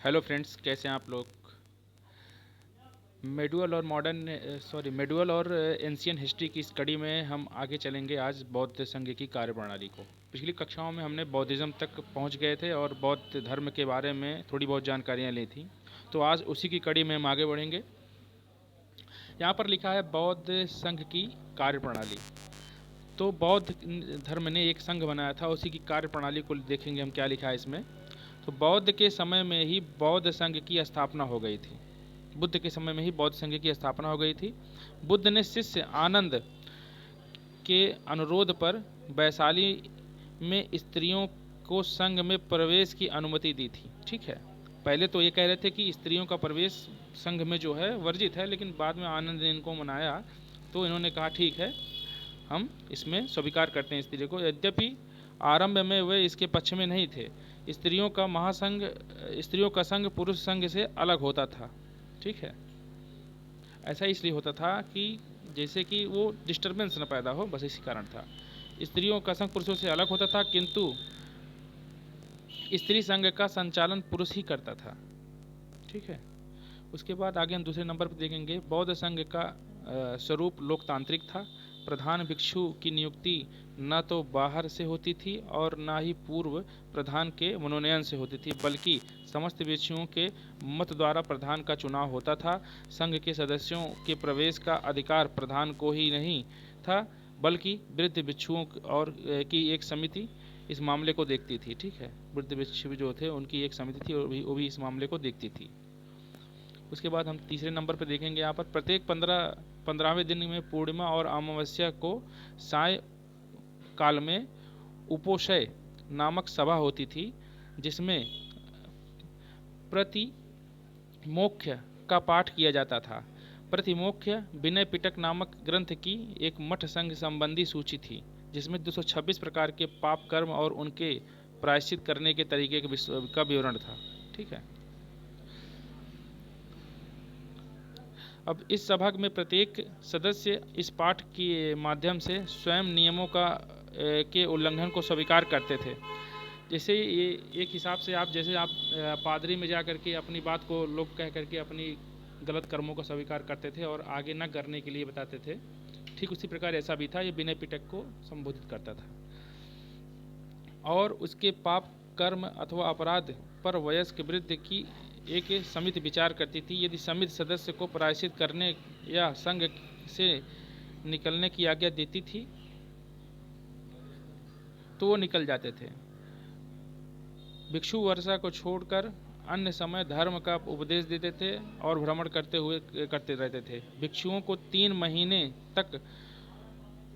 Hello friends, कैसे हैं आप लोग। मेडुअल और एंशियन हिस्ट्री की स्टडी में हम आगे चलेंगे आज बौद्ध संघ की कार्यप्रणाली को। पिछली कक्षाओं में हमने बौद्धिज़्म तक पहुंच गए थे और बौद्ध धर्म के बारे में थोड़ी बहुत जानकारियां ली थी। तो आज उसी की कड़ी में हम आगे बढ़ेंगे। यहाँ पर लिखा है बौद्ध संघ की कार्यप्रणाली। तो बौद्ध धर्म ने एक संघ बनाया था, उसी की कार्यप्रणाली को देखेंगे हम क्या लिखा है इसमें। तो बौद्ध के समय में ही बौद्ध संघ की स्थापना हो गई थी। बुद्ध के समय में ही बौद्ध संघ की स्थापना हो गई थी। बुद्ध ने शिष्य आनंद के अनुरोध पर वैशाली में स्त्रियों को संघ में प्रवेश की अनुमति दी थी। ठीक है, पहले तो ये कह रहे थे कि स्त्रियों का प्रवेश संघ में जो है वर्जित है, लेकिन बाद में आनंद ने इनको मनाया तो इन्होंने कहा ठीक है, हम इसमें स्वीकार करते हैं स्त्रियों को। यद्यपि आरंभ में वे इसके पक्ष में नहीं थे। स्त्रियों का संघ पुरुष संघ से अलग होता था। ठीक है, ऐसा इसलिए होता था कि जैसे कि वो डिस्टरबेंस न पैदा हो, बस इसी कारण था। स्त्रियों का संघ पुरुषों से अलग होता था, किंतु स्त्री संघ का संचालन पुरुष ही करता था। ठीक है, उसके बाद आगे हम दूसरे नंबर पर देखेंगे। बौद्ध संघ का स्वरूप लोकतांत्रिक था। प्रधान भिक्षु की नियुक्ति न तो बाहर से होती थी और न ही पूर्व प्रधान के मनोनयन से होती थी, बल्कि समस्त भिक्षुओं के मत द्वारा प्रधान का चुनाव होता था। संघ के सदस्यों के प्रवेश का अधिकार प्रधान को ही नहीं था, बल्कि वृद्ध भिक्षुओं और की एक समिति इस मामले को देखती थी। ठीक है, वृद्ध भिक्षु जो थे उनकी एक समिति थी और वो भी इस मामले को देखती थी। उसके बाद हम तीसरे नंबर पर देखेंगे। यहाँ पर प्रत्येक 15वें दिन में पूर्णिमा और अमावस्या को साय काल में उपोषय नामक सभा होती थी, जिसमें प्रतिमोक्ष का पाठ किया जाता था। प्रतिमोक्ष विनय पिटक नामक ग्रंथ की एक मठ संघ संबंधी सूची थी, जिसमें 226 प्रकार के पाप कर्म और उनके प्रायश्चित करने के तरीके का विवरण था। ठीक है, अब इस सभा में प्रत्येक सदस्य इस पाठ के माध्यम से स्वयं नियमों के उल्लंघन को स्वीकार करते थे। जैसे ये एक हिसाब से आप पादरी में जा करके अपनी बात को लोग कह करके अपनी गलत कर्मों को स्वीकार करते थे और आगे न करने के लिए बताते थे, ठीक उसी प्रकार ऐसा भी था। ये विनय पिटक को संबोधित करता था और उसके पाप कर्म अथवा अपराध पर वयस्क वृद्ध की एक समिति विचार करती थी। यदि समिति सदस्य को प्रायश्चित करने या संघ से निकलने की आज्ञा देती थी तो वो निकल जाते थे। भिक्षु वर्षा को छोड़कर अन्य समय धर्म का उपदेश देते थे और भ्रमण करते रहते थे। भिक्षुओं को 3 महीने तक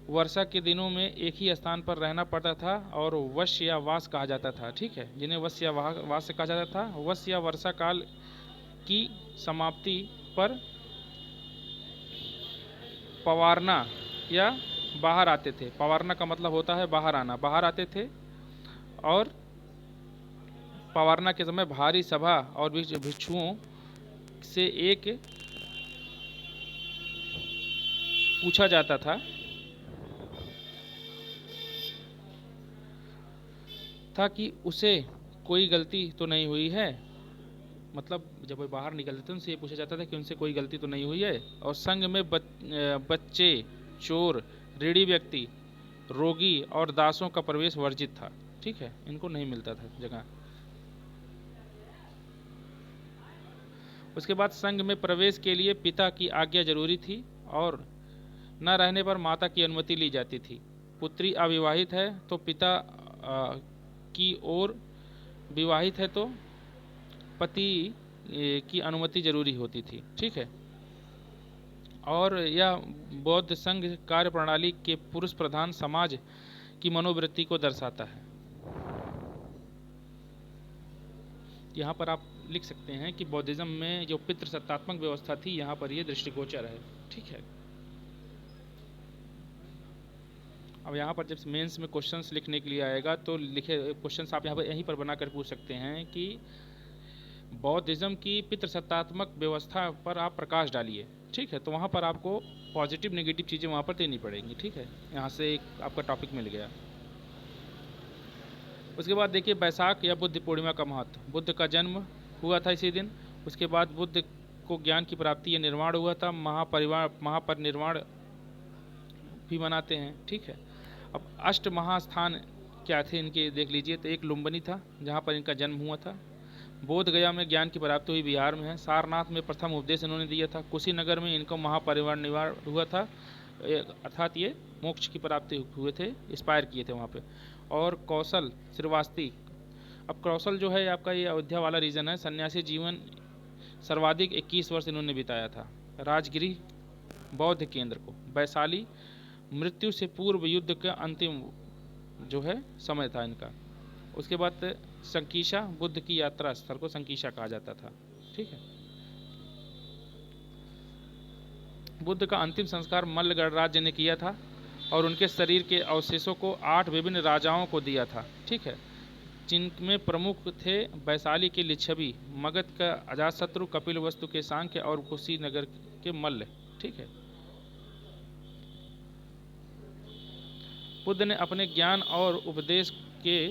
वर्षा के दिनों में एक ही स्थान पर रहना पड़ता था और वश्य या वास कहा जाता था। ठीक है, जिन्हें वश्य या वास कहा जाता था। वश्य या वर्षा काल की समाप्ति पर पवारना या बाहर आते थे। पवारना का मतलब होता है बाहर आना। बाहर आते थे और पवारना के समय भारी सभा और भिक्षुओं से एक पूछा जाता था कि उसे कोई गलती तो नहीं हुई है। मतलब जब वो बाहर निकलते थे उनसे ये पूछा जाता था कि उनसे कोई गलती तो नहीं हुई है। और संघ में बच्चे, चोर, ऋणी व्यक्ति, रोगी और दासों का प्रवेश वर्जित था। ठीक है, इनको नहीं मिलता था जगह। उसके बाद संघ में प्रवेश के लिए पिता की आज्ञा जरूरी थी और न रहने पर माता की अनुमति ली जाती थी। पुत्री अविवाहित है तो पिता की ओर, विवाहित है तो पति की अनुमति जरूरी होती थी। ठीक है, और यह बौद्ध संघ कार्य प्रणाली के पुरुष प्रधान समाज की मनोवृत्ति को दर्शाता है। यहाँ पर आप लिख सकते हैं कि बौद्धिज्म में जो पितृसत्तात्मक व्यवस्था थी, यहाँ पर यह दृष्टिगोचर है। ठीक है, अब यहाँ पर जब मेंस में क्वेश्चंस लिखने के लिए आएगा तो लिखे क्वेश्चंस आप यहाँ पर यहीं पर बनाकर पूछ सकते हैं कि बौद्धिज्म की पितृसत्तात्मक व्यवस्था पर आप प्रकाश डालिए। ठीक है, तो वहाँ पर आपको पॉजिटिव नेगेटिव चीज़ें वहाँ पर देनी पड़ेंगी। ठीक है, यहाँ से एक आपका टॉपिक मिल गया। उसके बाद देखिए बैसाख या बुद्ध पूर्णिमा का महत्व। बुद्ध का जन्म हुआ था इसी दिन। उसके बाद बुद्ध को ज्ञान की प्राप्ति या निर्वाण हुआ था। महापरिनिर्वाण भी मनाते हैं। ठीक है। अब अष्ट महास्थान क्या थे इनके देख लीजिए। तो एक लुम्बिनी था जहाँ पर इनका जन्म हुआ था। बोध गया में ज्ञान की प्राप्ति हुई, बिहार में है। सारनाथ में प्रथम उपदेश इन्होंने दिया था। कुशीनगर में इनको महापरिनिर्वाण हुआ था, अर्थात ये मोक्ष की प्राप्ति हुए थे, इंस्पायर किए थे वहाँ पे। और कौशल श्रीवास्ती, अब कौशल जो है आपका ये अयोध्या वाला रीजन है। सन्यासी जीवन सर्वाधिक 21 वर्ष इन्होंने बिताया था। राजगिरी बौद्ध केंद्र को। वैशाली मृत्यु से पूर्व युद्ध का अंतिम जो है समय था इनका। उसके बाद संकीशा, बुद्ध की यात्रा स्थल को संकीशा कहा जाता था। ठीक है। बुद्ध का अंतिम संस्कार मल्ल गणराज्य ने किया था और उनके शरीर के अवशेषों को 8 विभिन्न राजाओं को दिया था। ठीक है। जिनमें प्रमुख थे वैशाली के लिच्छवी, मगध का अजातशत्रु, कपिलवस्तु के सांख्य और कुशीनगर के मल्ल। ठीक है। बुद्ध ने अपने ज्ञान और उपदेश के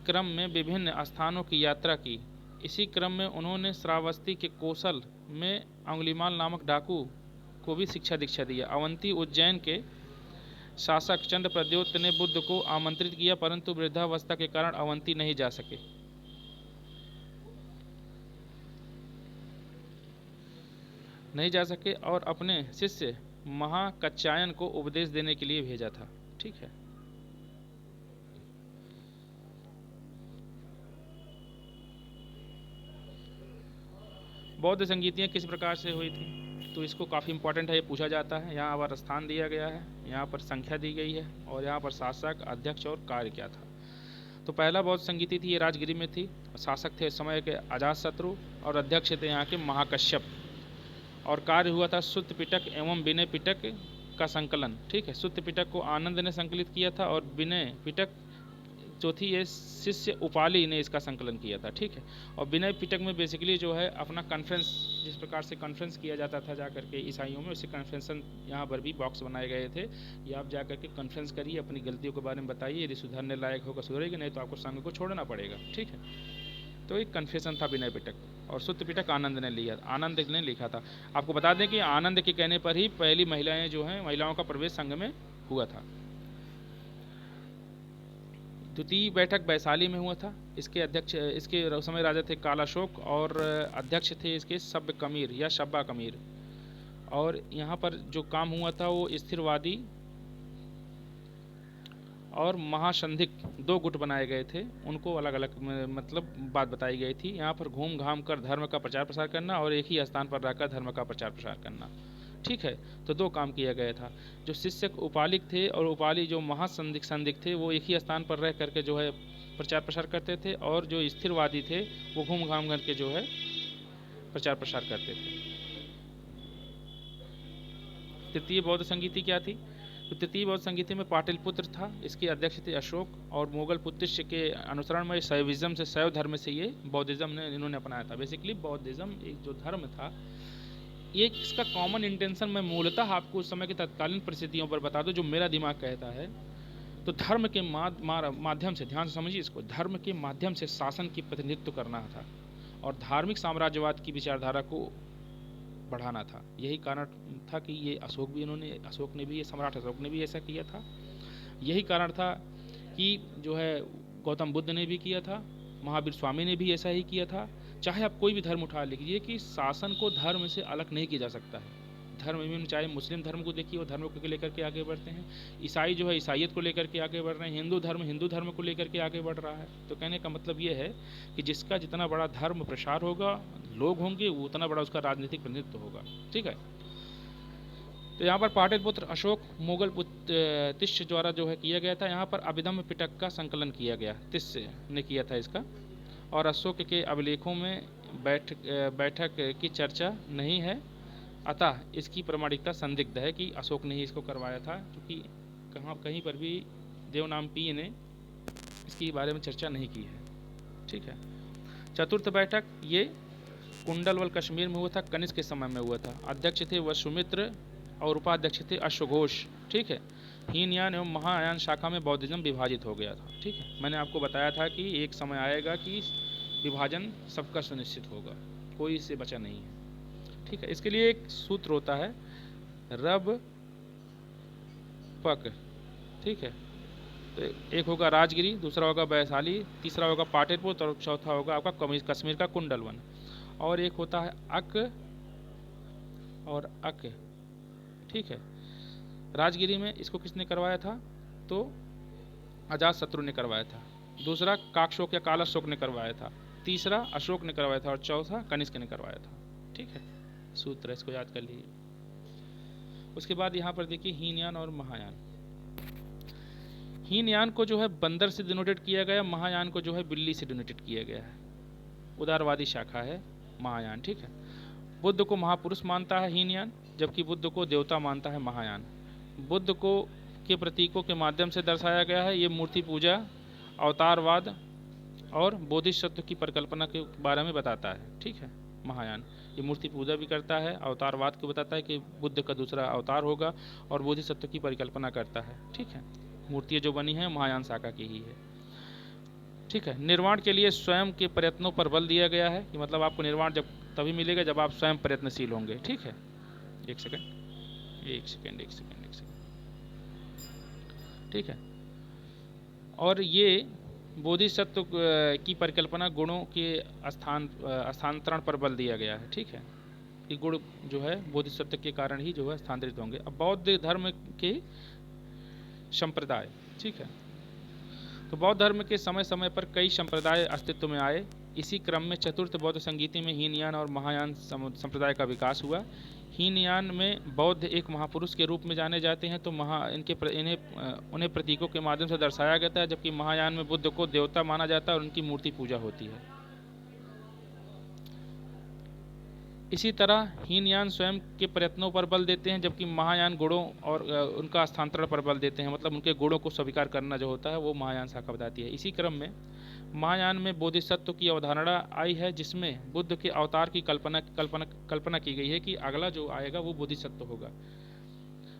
क्रम में विभिन्न स्थानों की यात्रा की। इसी क्रम में उन्होंने श्रावस्ती के कौशल में अंगुलीमाल नामक डाकू को भी शिक्षा दीक्षा दिया। अवंती उज्जैन के शासक चंद्र प्रद्योत ने बुद्ध को आमंत्रित किया, परंतु वृद्धावस्था के कारण अवंती नहीं जा सके और अपने शिष्य महाकच्चायन को उपदेश देने के लिए भेजा था। ठीक है। बौद्ध संगीतियाँ किस प्रकार से हुई थी, तो इसको काफ़ी इंपॉर्टेंट है, ये पूछा जाता है। यहाँ पर स्थान दिया गया है, यहाँ पर संख्या दी गई है और यहाँ पर शासक, अध्यक्ष और कार्य क्या था। तो पहला बौद्ध संगीति थी, ये राजगिरी में थी। शासक थे उस समय के अजातशत्रु और अध्यक्ष थे यहाँ के महाकश्यप। और कार्य हुआ था सुत्त पिटक एवं विनय पिटक का संकलन। ठीक है। सुत्त पिटक को आनंद ने संकलित किया था और विनय पिटक जो थी ये शिष्य उपाली ने इसका संकलन किया था। ठीक है। और विनय पिटक में बेसिकली जो है अपना कॉन्फ्रेंस, जिस प्रकार से कॉन्फ्रेंस किया जाता था जा करके ईसाइयों में, उसे कॉन्फ्रेंसन यहाँ पर भी बॉक्स बनाए गए थे। ये आप जा करके कॉन्फ्रेंस करिए, अपनी गलतियों के बारे में बताइए, यदि सुधरने लायक होगा सुधरेगी, नहीं तो आपको संघ को छोड़ना पड़ेगा। ठीक है। तो एक कन्फेशन था विनय पिटक। और सुत्त पिटक आनंद ने लिखा था। आपको बता दें कि आनंद के कहने पर ही पहली महिलाएं जो हैं, महिलाओं का प्रवेश संघ में हुआ था। द्वितीय बैठक वैशाली में हुआ था। इसके समय राजा थे कालाशोक और अध्यक्ष थे इसके सब्ब कमीर या शब्बा कमीर। और यहाँ पर जो काम हुआ था वो स्थिरवादी और महासंधिक 2 गुट बनाए गए थे। उनको अलग अलग मतलब बात बताई गई थी। यहाँ पर घूम घाम कर धर्म का प्रचार प्रसार करना और एक ही स्थान पर रहकर धर्म का प्रचार प्रसार करना। ठीक है। तो 2 काम किया गया था। जो शिष्य उपालिक थे और उपाली जो महासंदिक थे वो एक ही स्थान पर रह करके जो है प्रचार प्रसार करते थे, और जो स्थिरवादी थे वो घूम घाम करके जो है प्रचार प्रसार करते थे। तृतीय बौद्ध संगीति क्या थी, तो तृतीय बौद्ध संगीति में पाटलिपुत्र था, इसके अध्यक्ष थे अशोक, और मुगल पुत्रिश के अनुसरण में शैविज्म से, शैव धर्म से ये बौद्धिज्म ने इन्होंने अपनाया था। बेसिकली बौद्धिज्म एक जो धर्म था, ये इसका कॉमन इंटेंशन मैं मूलतः आपको उस समय की तत्कालीन परिस्थितियों पर बता दूं, जो मेरा दिमाग कहता है। तो धर्म के माध्यम से, ध्यान से समझिए इसको, धर्म के माध्यम से शासन की प्रतिनिधित्व करना था और धार्मिक साम्राज्यवाद की विचारधारा को बढ़ाना था। यही कारण था कि ये सम्राट अशोक ने भी ऐसा किया था। यही कारण था कि जो है गौतम बुद्ध ने भी किया था, महावीर स्वामी ने भी ऐसा ही किया था। चाहे आप कोई भी धर्म उठा लीजिए कि शासन को धर्म से अलग नहीं किया जा सकता है। धर्म में चाहे मुस्लिम धर्म को देखिए, वो धर्म को लेकर के आगे बढ़ते हैं। ईसाई जो है ईसाइयत को लेकर के आगे बढ़ रहे हैं। हिंदू धर्म को लेकर के आगे बढ़ रहा है। तो कहने का मतलब ये है कि जिसका जितना बड़ा धर्म प्रसार होगा, लोग होंगे, वो उतना बड़ा उसका राजनीतिक प्रतिनिधित्व होगा। ठीक है। तो यहाँ पर पाटलिपुत्र अशोक मुगल तिष्य द्वारा जो है किया गया था। यहाँ पर अभिधम्म पिटक का संकलन किया गया, तिष्य ने किया था इसका। और अशोक के अभिलेखों में बैठक की चर्चा नहीं है, अतः इसकी प्रामाणिकता संदिग्ध है कि अशोक ने ही इसको करवाया था, क्योंकि कहीं पर भी देवनामपीय ने इसके बारे में चर्चा नहीं की है। ठीक है। चतुर्थ बैठक ये कुंडलवल कश्मीर में हुआ था, कनिष्क के समय में हुआ था। अध्यक्ष थे वसुमित्र और उपाध्यक्ष थे अश्वघोष। ठीक है। हीनयान एवं महायान शाखा में बौद्धिज्म विभाजित हो गया था। ठीक है। मैंने आपको बताया था कि एक समय आएगा कि विभाजन सबका सुनिश्चित होगा, कोई इससे बचा नहीं है। ठीक है, इसके लिए एक सूत्र होता है रब पक। ठीक है, तो एक होगा राजगिरी, दूसरा होगा वैशाली, तीसरा होगा पाटलिपुत्र और चौथा होगा आपका कश्मीर का कुंडलवन। और एक होता है अक और अक। ठीक है, राजगिरी में इसको किसने करवाया था? तो अजात शत्रु ने करवाया था। दूसरा काकशोक या कालाशोक ने करवाया था। तीसरा अशोक ने करवाया था और चौथा कनिष्क ने करवाया था। ठीक है, सूत्र इसको याद कर लीजिए। उसके बाद यहाँ पर देखिए हीनयान और महायान। हीनयान को जो है बंदर से डिनोटेड किया गया, महायान को जो है बिल्ली से डिनोटेड किया गया है। उदारवादी शाखा है महायान। ठीक है, बुद्ध को महापुरुष मानता है हीनयान, जबकि बुद्ध को देवता मानता है महायान। बुद्ध को के प्रतीकों के माध्यम से दर्शाया गया है। ये मूर्ति पूजा, अवतारवाद और बोधिसत्व की परिकल्पना के बारे में बताता है। ठीक है, महायान ये मूर्ति पूजा भी करता है, अवतारवाद को बताता है कि बुद्ध का दूसरा अवतार होगा, और बोधिसत्व की परिकल्पना करता है। ठीक है, मूर्तियाँ जो बनी हैं महायान शाखा की ही है। ठीक है, निर्वाण के लिए स्वयं के प्रयत्नों पर बल दिया गया है कि मतलब आपको निर्वाण जब तभी मिलेगा जब आप स्वयं प्रयत्नशील होंगे। ठीक है, एक सेकंड एक सेकंड एक सेकंड एक सेकंड। ठीक है, और ये बोधिसत्व की परिकल्पना गुणों के स्थानांतरण पर बल दिया गया है। ठीक है, ये गुण जो है बोधिसत्व के कारण ही जो है स्थानांतरित होंगे। अब बौद्ध धर्म के संप्रदाय। ठीक है, तो बौद्ध धर्म के समय समय पर कई संप्रदाय अस्तित्व में आए। इसी क्रम में चतुर्थ बौद्ध संगीति में हीनयान और महायान संप्रदाय का विकास हुआ। हीनयान में बौद्ध एक महापुरुष के रूप में जाने जाते हैं, तो उन्हें प्रतीकों के माध्यम से दर्शाया जाता है, जबकि महायान में बुद्ध को देवता माना जाता है और उनकी मूर्ति पूजा होती है। इसी तरह हीनयान स्वयं के प्रयत्नों पर बल देते हैं, जबकि महायान गुणों और उनका स्थानांतरण पर बल देते हैं, मतलब उनके गुणों को स्वीकार करना जो होता है वो महायान शाखा बताती है। इसी क्रम में महायान में बोधिसत्व की अवधारणा आई है, जिसमें बुद्ध के अवतार की कल्पना की गई है कि अगला जो आएगा वो बोधिसत्व होगा।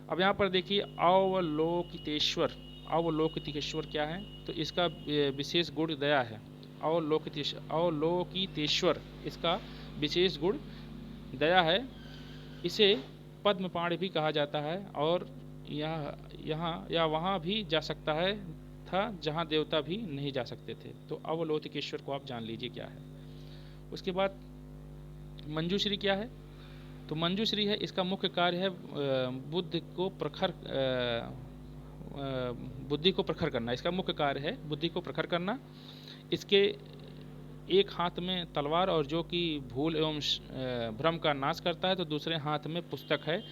अब यहाँ पर देखिए अवलोकितेश्वर। अवलोकितेश्वर क्या है? तो इसका विशेष गुण दया है। अवलोकितेश्वर इसका विशेष गुण दया है। इसे पद्मपाण भी कहा जाता है, और यहाँ या वहाँ भी जा सकता है था जहाँ देवता भी नहीं जा सकते थे। तो अवलोकितेश्वर को आप जान लीजिए क्या है। उसके बाद मंजूश्री क्या है? तो मंजूश्री है, इसका मुख्य कार्य है बुद्धि को प्रखर करना। इसका मुख्य कार्य है बुद्धि को प्रखर करना। इसके एक हाथ में तलवार और जो कि भूल एवं भ्रम का नाश करता है, तो दूसरे हाथ में पुस्तक है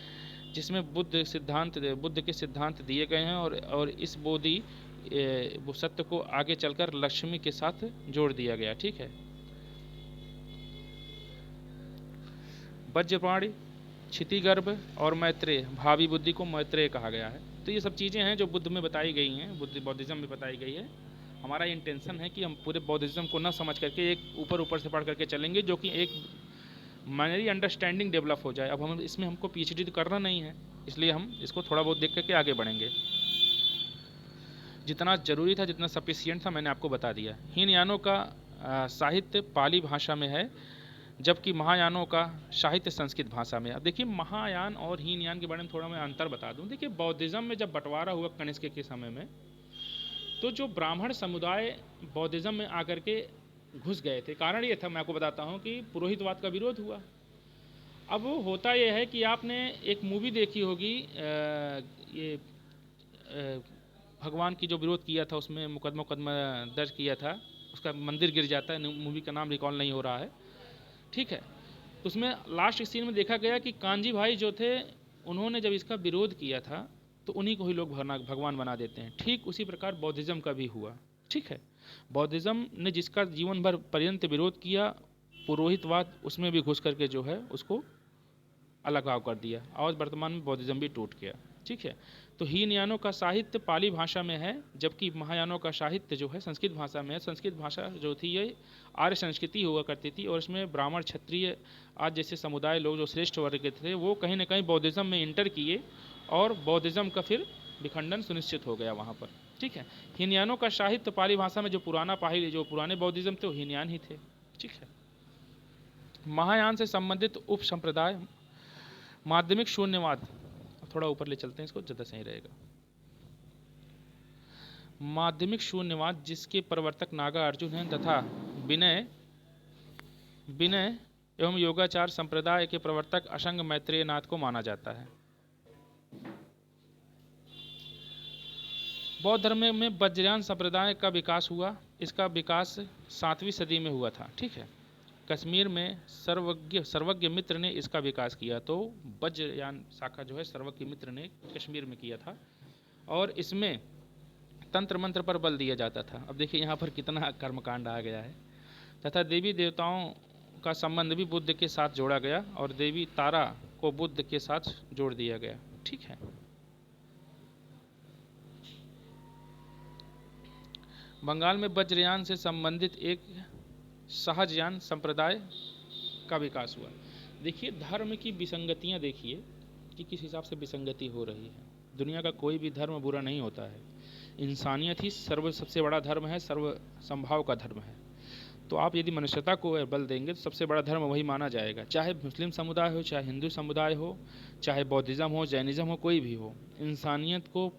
जिसमें बुद्ध के सिद्धांत दिए गए हैं, और इस बोधि वो सत्य को आगे चलकर लक्ष्मी के साथ जोड़ दिया गया। ठीक है, वज्रपाणि, क्षितिगर्भ और मैत्रेय, भावी बुद्धि को मैत्रेय कहा गया है। तो ये सब चीज़ें हैं जो बुद्ध में बताई गई हैं, बौद्धिज्म में बताई गई है। हमारा इंटेंशन है कि हम पूरे बौद्धिज्म को न समझ करके एक ऊपर से पढ़ करके चलेंगे, जो कि एक माइनरी अंडरस्टैंडिंग डेवलप हो जाए। अब हम इसमें हमको पीएचडी तो करना नहीं है, इसलिए हम इसको थोड़ा बहुत देख करके आगे बढ़ेंगे। जितना जरूरी था, जितना सफिशिएंट था, मैंने आपको बता दिया। हीनयानों का साहित्य पाली भाषा में है, जबकि महायानों का साहित्य संस्कृत भाषा में। अब देखिए महायान और हीनयान के बारे में थोड़ा मैं अंतर बता दूं। देखिए बौद्धिज्म में जब बंटवारा हुआ कनिष्क के समय में, तो जो ब्राह्मण समुदाय बौद्धिज्म में आकर के घुस गए थे, कारण ये था, मैं आपको बताता हूँ, कि पुरोहितवाद का विरोध हुआ। अब होता यह है कि आपने एक मूवी देखी होगी, ये भगवान की जो विरोध किया था, उसमें मुकदमा दर्ज किया था, उसका मंदिर गिर जाता है, मूवी का नाम रिकॉल नहीं हो रहा है। ठीक है, उसमें लास्ट सीन में देखा गया कि कांजी भाई जो थे, उन्होंने जब इसका विरोध किया था तो उन्हीं को ही लोग भगवान बना देते हैं। ठीक उसी प्रकार बौद्धिज्म का भी हुआ। ठीक है, बौद्धिज्म ने जिसका जीवन भर पर्यंत विरोध किया, पुरोहितवाद, उसमें भी घुस करके जो है उसको अलगाव कर दिया, और वर्तमान में बौद्धिज्म भी टूट गया। ठीक है, तो हीनयानों का साहित्य पाली भाषा में है, जबकि महायानों का साहित्य जो है संस्कृत भाषा में है। संस्कृत भाषा जो थी ये आर्य संस्कृति हुआ करती थी, और इसमें ब्राह्मण, क्षत्रिय आज जैसे समुदाय लोग जो श्रेष्ठ वर्ग के थे, वो कहीं ना कहीं बौद्धिज्म में इंटर किए, और बौद्धिज्म का फिर विखंडन सुनिश्चित हो गया वहाँ पर। ठीक है, हीनयानों का साहित्य पाली भाषा में, जो पुराने बौद्धिज्म थे वो हीनयान ही थे। ठीक है। महायान से संबंधित उप संप्रदाय माध्यमिक शून्यवाद, थोड़ा ऊपर ले चलते हैं इसको, ज़्यादा सही रहेगा। माध्यमिक शून्यवाद जिसके प्रवर्तक नागा अर्जुन हैं तथा विनय विनय एवं योगाचार संप्रदाय के प्रवर्तक असंग मैत्रेय नाथ को माना जाता है। बौद्ध धर्म में वज्रयान संप्रदाय का विकास हुआ। इसका विकास 7वीं सदी में हुआ था। ठीक है। कश्मीर में सर्वज्ञ मित्र ने इसका विकास किया। तो वज्रयान शाखा जो है सर्वज्ञ मित्र ने कश्मीर में किया था और इसमें तंत्र मंत्र पर बल दिया जाता था। अब देखिए यहाँ पर कितना कर्मकांड आ गया है। तथा देवी देवताओं का संबंध भी बुद्ध के साथ जोड़ा गया और देवी तारा को बुद्ध के साथ जोड़ दिया गया। ठीक है। बंगाल में वज्रयान से संबंधित एक सहजयान संप्रदाय का विकास हुआ। देखिए धर्म की विसंगतियां देखिए कि किस हिसाब से विसंगति हो रही है। दुनिया का कोई भी धर्म बुरा नहीं होता है। इंसानियत ही सबसे बड़ा धर्म है, सर्व संभाव का धर्म है। तो आप यदि मनुष्यता को बल देंगे तो सबसे बड़ा धर्म वही माना जाएगा, चाहे मुस्लिम समुदाय हो, चाहे हिंदू समुदाय हो, चाहे बौद्धिज्म हो, जैनिज्म हो, कोई भी हो। इंसानियत को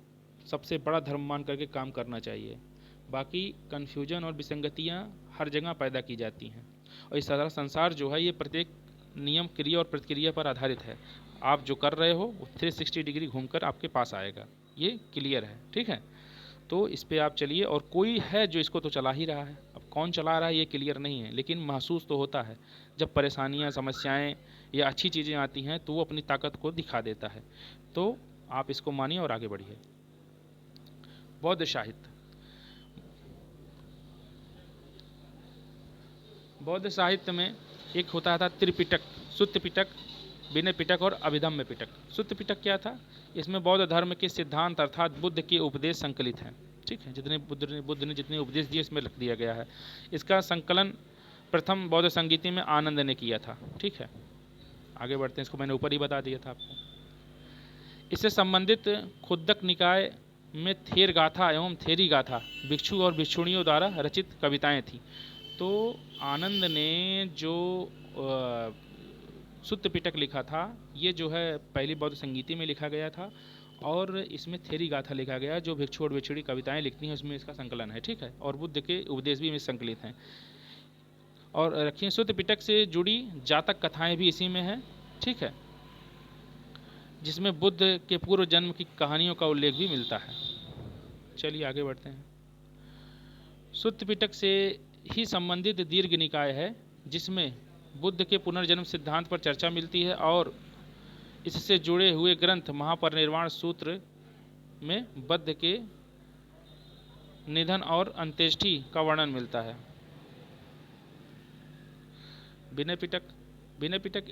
सबसे बड़ा धर्म मान करके काम करना चाहिए। बाकी कन्फ्यूजन और विसंगतियाँ हर जगह पैदा की जाती हैं और इस सारा संसार जो है ये प्रत्येक नियम, क्रिया और प्रतिक्रिया पर आधारित है। आप जो कर रहे हो वो 360 डिग्री घूमकर आपके पास आएगा, ये क्लियर है। ठीक है। तो इस पे आप चलिए। और कोई है जो इसको तो चला ही रहा है। अब कौन चला रहा है ये क्लियर नहीं है, लेकिन महसूस तो होता है। जब परेशानियां, समस्याएं या अच्छी चीज़ें आती हैं तो वो अपनी ताकत को दिखा देता है। तो आप इसको मानिए और आगे बढ़िए। बौद्ध साहित्य। बौद्ध साहित्य में एक होता था त्रिपिटक, सुत्त पिटक, विनय पिटक और अभिधम्म पिटक। सुत्त पिटक क्या था? इसमें बौद्ध धर्म के सिद्धांत अर्थात बुद्ध के उपदेश संकलित हैं। ठीक है। जितने बुद्ध ने जितने उपदेश दिए इसमें लिख दिया गया है। इसका संकलन प्रथम बौद्ध संगीति में आनंद ने किया था। ठीक है। आगे बढ़ते हैं, इसको मैंने ऊपर ही बता दिया था आपको। इससे संबंधित खुद्दक निकाय में थेर गाथा एवं थेरी गाथा भिक्षु और भिक्षुणियों द्वारा रचित कविताएं थी। तो आनंद ने जो सुत्त पिटक लिखा था ये जो है पहली बौद्ध संगीति में लिखा गया था और इसमें थेरी गाथा लिखा गया जो भिक्षु और भिक्षुणी कविताएं लिखती हैं उसमें इसका संकलन है। ठीक है। और बुद्ध के उपदेश भी इसमें संकलित हैं। और रखिए सुत्त पिटक से जुड़ी जातक कथाएं भी इसी में हैं। ठीक है। जिसमें बुद्ध के पूर्व जन्म की कहानियों का उल्लेख भी मिलता है। चलिए आगे बढ़ते हैं। सुत्त पिटक से ही संबंधित दीर्घ निकाय है जिसमें बुद्ध के पुनर्जन्म सिद्धांत पर चर्चा मिलती है और इससे जुड़े हुए ग्रंथ महापरिनिर्वाण सूत्र में बुद्ध के निधन और अंत्येष्टि का वर्णन मिलता है। विनय पिटक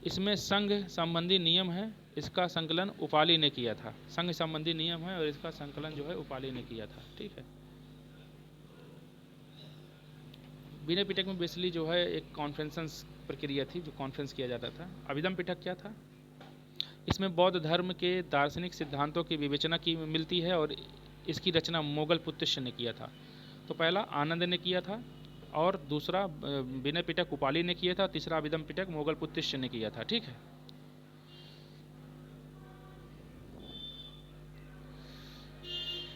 इसमें संघ संबंधी नियम है। इसका संकलन उपाली ने किया था। संघ संबंधी नियम है और इसका संकलन जो है उपाली ने किया था। ठीक है। विनय पिटक में बेसिकली जो है एक कॉन्फ्रेंस प्रक्रिया थी, जो कॉन्फ्रेंस किया जाता था। अभिधम्म पिटक क्या था? इसमें बौद्ध धर्म के दार्शनिक सिद्धांतों की विवेचना की मिलती है और इसकी रचना मोगल पुत्तिष्य ने किया था। तो पहला आनंद ने किया था और दूसरा विनय पिटक उपाली ने किया था, तीसरा अभिधम्म पिटक मोगल पुत्तिष्य ने किया था। ठीक है।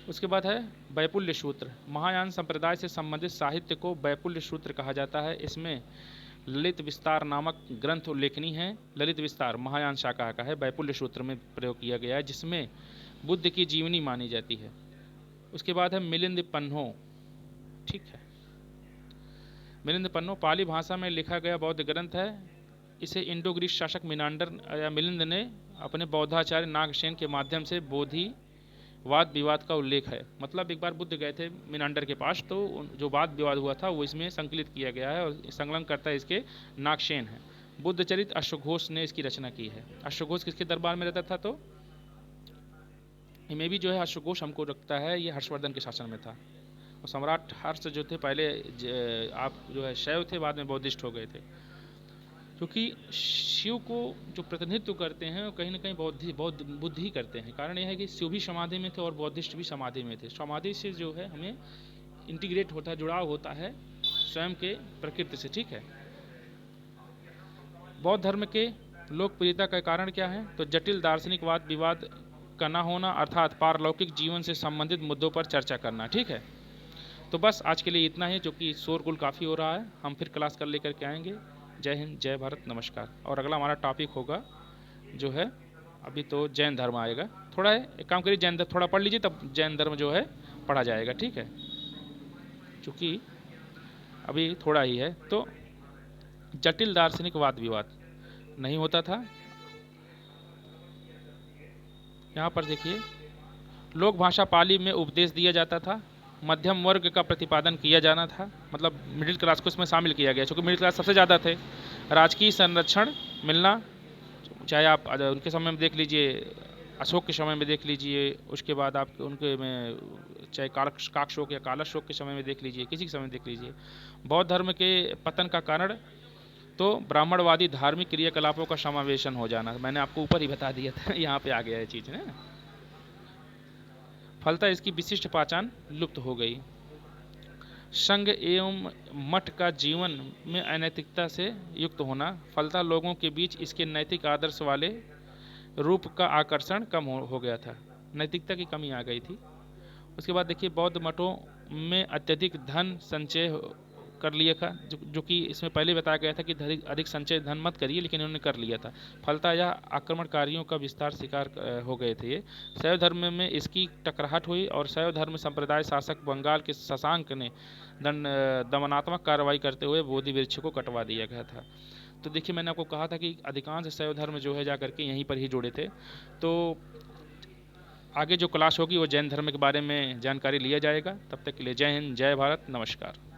उसके बाद है वैपुल्य सूत्र। महायान संप्रदाय से संबंधित साहित्य को वैपुल्य सूत्र कहा जाता है। इसमें ललित विस्तार नामक ग्रंथ उल्लेखनीय है। ललित विस्तार महायान शाखा का है, वैपुल्य सूत्र में प्रयोग किया गया है जिसमें बुद्ध की जीवनी मानी जाती है। उसके बाद है मिलिंद पन्हो। ठीक है। मिलिंद पन्हो पाली भाषा में लिखा गया बौद्ध ग्रंथ है। इसे इंडो ग्रीक शासक मिनांडर या मिलिंद ने अपने बौद्धाचार्य नागसेन के माध्यम से बोधि वाद विवाद का उल्लेख है। मतलब एक बार बुद्ध गए थे मिनांडर के पास, तो जो वाद विवाद हुआ था वो इसमें संकलित किया गया है और संकलन करता है इसके नागसेन है। बुद्ध चरित अश्वघोष ने इसकी रचना की है। अश्वघोष किसके दरबार में रहता था? तो इनमें भी जो है अश्वघोष हमको लगता है ये हर्षवर्धन के शासन में था। और सम्राट हर्ष जो थे पहले आप जो है शैव थे, बाद में बौद्धिस्ट हो गए थे। क्योंकि शिव को जो प्रतिनिधित्व करते हैं वो कहीं ना कहीं बुद्ध ही करते हैं। कारण यह है कि शिव भी समाधि में थे और बौद्धिस्ट भी समाधि में थे। समाधि से जो है हमें इंटीग्रेट होता है, जुड़ाव होता है स्वयं के प्रकृति से। ठीक है। बौद्ध धर्म के लोकप्रियता का कारण क्या है? तो जटिल दार्शनिक वाद विवाद का न होना, अर्थात पारलौकिक जीवन से संबंधित मुद्दों पर चर्चा करना। ठीक है। तो बस आज के लिए इतना है, जो कि शोरगुल काफ़ी हो रहा है। हम फिर क्लास कर लेकर के आएंगे। जय हिंद, जय भारत, नमस्कार। और अगला हमारा टॉपिक होगा जो है, अभी तो जैन धर्म आएगा। थोड़ा है, एक काम करिए, जैन धर्म थोड़ा पढ़ लीजिए, तब जैन धर्म जो है पढ़ा जाएगा। ठीक है, क्योंकि अभी थोड़ा ही है। तो जटिल दार्शनिक वाद विवाद नहीं होता था। यहाँ पर देखिए, लोक भाषा पाली में उपदेश दिया जाता था। मध्यम वर्ग का प्रतिपादन किया जाना था, मतलब मिडिल क्लास को इसमें शामिल किया गया, क्योंकि मिडिल क्लास सबसे ज़्यादा थे। राजकीय संरक्षण मिलना, चाहे आप उनके समय में देख लीजिए, अशोक के समय में देख लीजिए, उसके बाद आप उनके में चाहे काकशोक या कालशोक के समय में देख लीजिए, किसी के समय में देख लीजिए। बौद्ध धर्म के पतन का कारण तो ब्राह्मणवादी धार्मिक क्रियाकलापों का समावेशन हो जाना। मैंने आपको ऊपर ही बता दिया था, यहाँ पे आ गया है चीज़ है। फलतः इसकी विशिष्ट पहचान लुप्त हो गई। संघ एवं मठ का जीवन में अनैतिकता से युक्त होना, फलतः लोगों के बीच इसके नैतिक आदर्श वाले रूप का आकर्षण कम हो गया था। नैतिकता की कमी आ गई थी। उसके बाद देखिए, बौद्ध मठों में अत्यधिक धन संचय कर लिया था, जो कि इसमें पहले बताया गया था कि अधिक संचय धन मत करिए, लेकिन उन्होंने कर लिया था। फलतः यह आक्रमणकारियों का विस्तार शिकार हो गए थे। ये शैव धर्म में इसकी टकराहट हुई और शैव धर्म संप्रदाय शासक बंगाल के शशांक ने दमनात्मक कार्रवाई करते हुए बोधि वृक्ष को कटवा दिया गया था। तो देखिए, मैंने आपको कहा था कि अधिकांश शैव धर्म जो है जाकर के यहीं पर ही जुड़े थे। तो आगे जो क्लास होगी वो जैन धर्म के बारे में जानकारी लिया जाएगा। तब तक के लिए जय हिंद, जय भारत, नमस्कार।